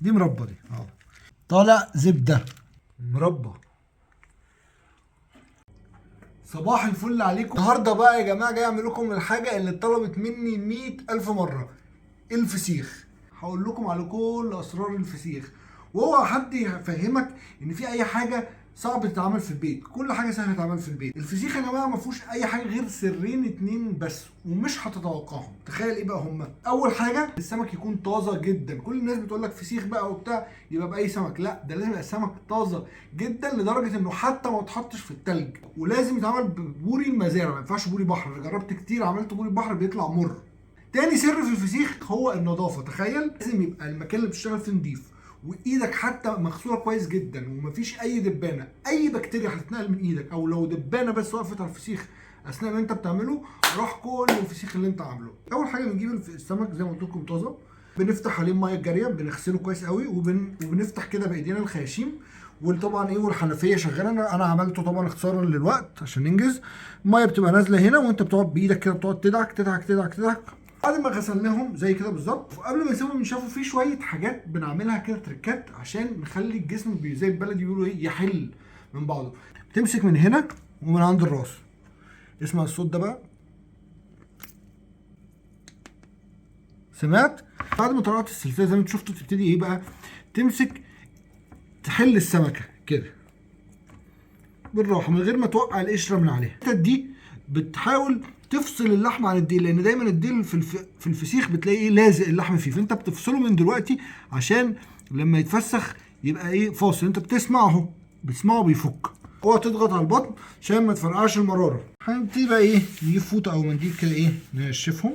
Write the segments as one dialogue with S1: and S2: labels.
S1: دي مربى دي اهو، طالع زبده مربى. صباح الفل عليكم. النهارده بقى يا جماعه جاي اعمل لكم الحاجه اللي اتطلبت مني 100,000 مره، الفسيخ. هقول لكم على كل اسرار الفسيخ، وهو حد يفهمك ان في اي حاجه صعب تتعمل في البيت، كل حاجه سهله تتعمل في البيت. الفسيخ يا جماعه ما فيهوش اي حاجه غير سرين اتنين بس، ومش هتتوقعهم. تخيل ايه بقى هما؟ اول حاجه السمك يكون طازه جدا. كل الناس بتقول لك فسيخ بقى وبتاع يبقى باي سمك، لا ده لازم يبقى السمك طازه جدا لدرجه انه حتى ما اتحطش في التلج، ولازم يتعمل ببوري المزارع، ما ينفعش بوري بحر. أنا جربت كتير عملت بوري بحر بيطلع مر. تاني سر في الفسيخ هو النظافه. تخيل لازم يبقى المكان اللي بتشتغل فيه نضيف، وايدك حتى مغسوله كويس جدا، ومفيش اي دبانه اي بكتيريا هتتنقل من ايدك، او لو دبانه بس وقفت على الفسيخ اثناء ما انت بتعمله راح كل الفسيخ اللي انت عامله. اول حاجه بنجيب السمك زي ما قلت لكم طازه، بنفتح عليه الميه الجاريه، بنغسله كويس قوي، وبنفتح كده بايدينا الخياشيم، وطبعا ايه والحنفيه شغاله. انا عملته طبعا اختصارا للوقت عشان ننجز. الميه بتبقى نازله هنا، وانت بتقعد بايدك كده بتقعد تدعك تدعك تدعك تدعك. بعد ما غسلناهم زي كده بالظبط، وقبل ما نسيبهم ينشفوا في شويه حاجات بنعملها كده تريكات عشان نخلي الجسم زي البلدي بيقولوا ايه يحل من بعضه. بتمسك من هنا ومن عند الراس. اسمع الصوت ده بقى، سمعت؟ بعد ما طلعت السلسله زي ما انتوا شفتوا تبتدي ايه بقى؟ تمسك تحل السمكه كده بالراحه من غير ما توقع القشره من عليها. دي بتحاول تفصل اللحم عن الديل، لان دايما الديل في الفسيخ بتلاقي ايه لازق اللحم فيه، فانت بتفصله من دلوقتي عشان لما يتفسخ يبقى ايه فاصل. انت بتسمع اهو، بتسمعه بيفك. اوعى تضغط على البطن عشان ما تفرقعش المراره. هنبتدي بقى ايه نجيب فوطه او منديل كده ايه ننشفهم.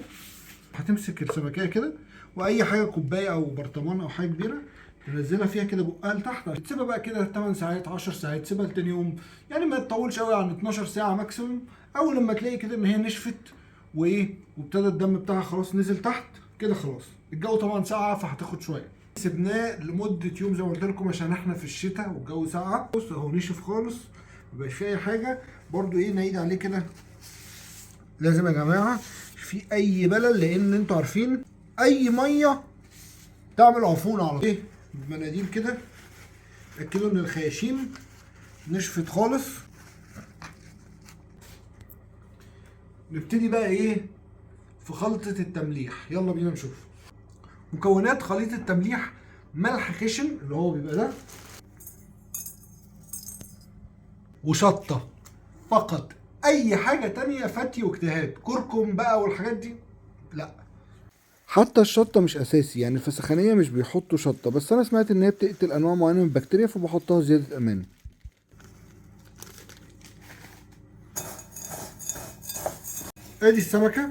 S1: هتمسك السمكيه كده، واي حاجه كوبايه او برطمان او حاجه كبيره تنزلها فيها كده بقها لتحت، تسيبها بقى كده 8 ساعات 10 ساعات، تسيبها لتاني يوم، يعني ما تطولش قوي عن 12 ساعه ماكسيموم. اول لما تلاقي كده ان هي نشفت وايه وابتدى الدم بتاعها خلاص نزل تحت كده خلاص. الجو طبعا ساقعه فهتاخد شويه. سيبناه لمده يوم زي ما قلت لكم عشان احنا في الشتاء والجو ساقعه. بص اهو نشف خالص، مبقاش فيه اي حاجه. برده ايه نعيد عليه كده. لازم يا جماعه في اي بلل، لان انتوا عارفين اي ميه تعمل عفونه على طول. ايه بمناديل كده اتاكدوا ان الخياشيم نشفت خالص. نبتدي بقى ايه في خلطه التمليح. يلا بينا نشوف مكونات خليط التمليح. ملح خشن اللي هو بيبقى ده، وشطه فقط. اي حاجه تانية فتي واجتهاد، كركم بقى والحاجات دي لا. حتى الشطه مش اساسي، يعني الفسخانيه مش بيحطوا شطه، بس انا سمعت ان هي بتقتل انواع معينه من البكتيريا فبحطها زياده امان. ادي السمكه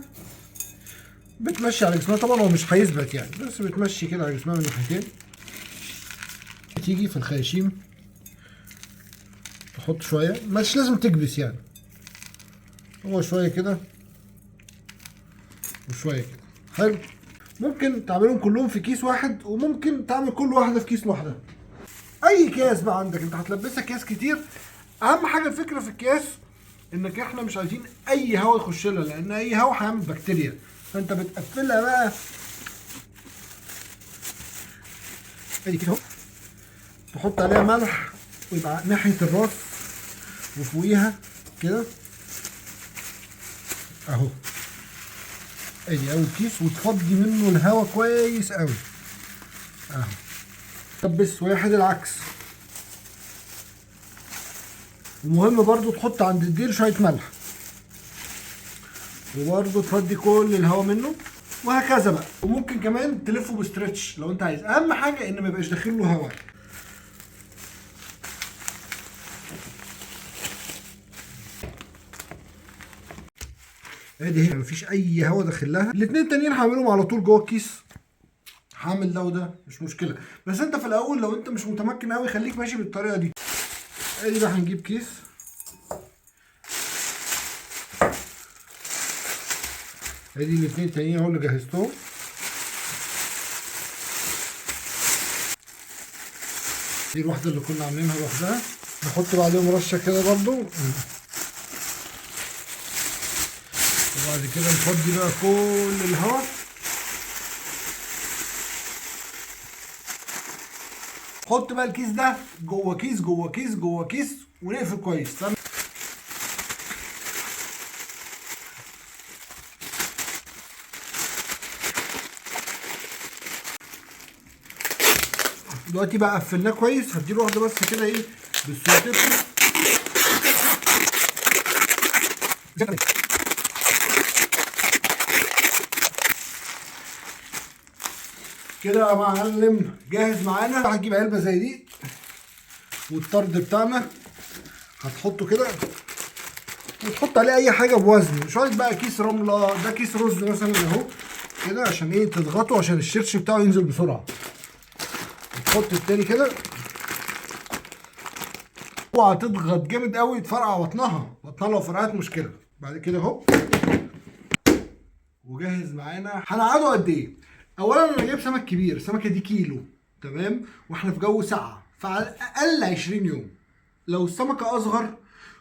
S1: بتمشي على جسمها، طبعا هو مش هيثبت يعني، بس بتمشي كده على جسمها من ناحيتين. تيجي في الخياشيم تحط شويه، مش لازم تكبس يعني، هو شويه كده وشويه كده. حلو. ممكن تعملهم كلهم في كيس واحد، وممكن تعمل كل واحده في كيس لوحدها. اي كيس بقى عندك انت هتلبسها كيس كتير. اهم حاجه الفكره في الكياس انك احنا مش عايزين اي هواء يخش لها، لان اي هواء هيعمل بكتيريا، فانت بتقفلها بقى ادي كده اهو. تحط عليها ملح ويبقى ناحيه الراس وفوقيها كده اهو. ادي اول كيس، وتفضي منه الهواء كويس قوي اهو. تلبس واحد العكس. ومهم برضو تحط عند الديل شويه ملح، وبرضو تفضي كل الهواء منه، وهكذا بقى. وممكن كمان تلفه بستريتش لو انت عايز. اهم حاجه ان ما يبقاش داخل له هواء. ادي هي مفيش اي هواء داخل لها. الاثنين التانيين هعملهم على طول جوه الكيس، هعمل ده وده مش مشكله. بس انت في الاول لو انت مش متمكن قوي خليك ماشي بالطريقه دي. ادي بقى هنجيب كيس، ادي الاثنين التانيين اهو اللي جهزتهم. دي الواحده اللي كنا عاملينها لوحدها. نحط بعدهم رشه كده برضو، وبعد كده نفضي بقى كل الهواء. حط بقى الكيس ده جوه كيس جوه كيس جوه كيس ونقفل كويس. تمام. دلوقتي بقى قفلناه كويس، هديله واحده بس كده ايه بالسويتر كده يا معلم. جاهز معانا. هتجيب علبه زي دي والطرد بتاعنا هتحطه كده وتحط عليه اي حاجه بوزن، مش عايز بقى كيس رمله، ده كيس رز مثلا اهو كده عشان ايه تضغطه عشان الشرش بتاعه ينزل بسرعه. تحط التاني كده، اوعى تضغط جامد قوي تفرقع بطنها لو فرقعت مشكله. بعد كده اهو وجاهز معانا. هنقعده قد ايه؟ اولا انا جايب سمك كبير، السمكه دي كيلو تمام، واحنا في جو ساقعه، فعلى الاقل 20 يوم. لو السمكه اصغر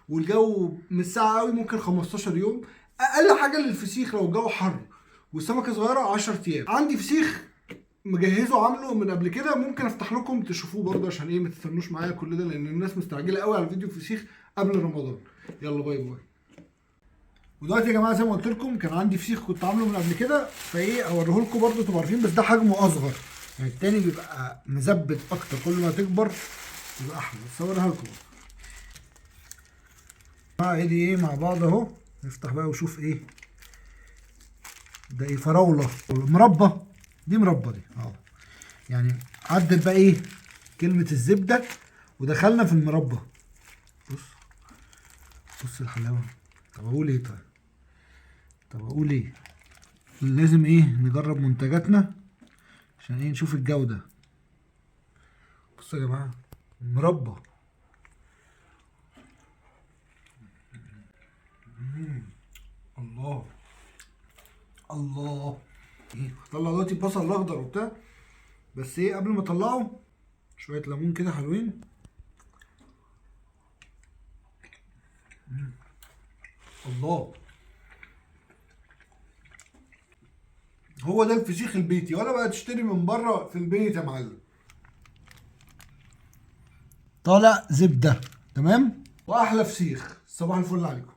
S1: والجو مش ساقع قوي ممكن 15 يوم. اقل حاجه للفسيخ لو الجو حر والسمكه صغيره 10 ايام. عندي فسيخ مجهزه عامله من قبل كده، ممكن افتح لكم تشوفوه برضه عشان ايه ما تستنوش معايا كل ده، لان الناس مستعجله قوي على فيديو فسيخ قبل رمضان. يلا باي باي. ودلوقتي يا جماعه زي ما قلت لكم كان عندي فسيخ كنت عامله من قبل كده، فايه اوريه لكم برضه تبقوا عارفين، بس ده حجمه اصغر يعني، التاني بيبقى مزبت اكتر كل ما تكبر يبقى احلى. بس اوريها لكم بقى ايه مع بعض اهو. نفتح بقى وشوف ايه ده. ايه فراوله مربى، دي مربى دي اهو، يعني عدت بقى ايه كلمه الزبده ودخلنا في المربى. بص الحلاوه. طب اقول ايه لازم ايه نجرب منتجاتنا عشان ايه نشوف الجودة. بصوا يا جماعة مربى. الله الله. ايه هطلع دلوقتي البصل الاخضر وبتاع، بس ايه قبل ما اطلعه شوية ليمون كده حلوين. الله. هو ده الفسيخ البيتي، ولا بقى تشتري من بره في البيت يا معلم. طالع زبدة تمام واحلى فسيخ. صباح الفل عليكم.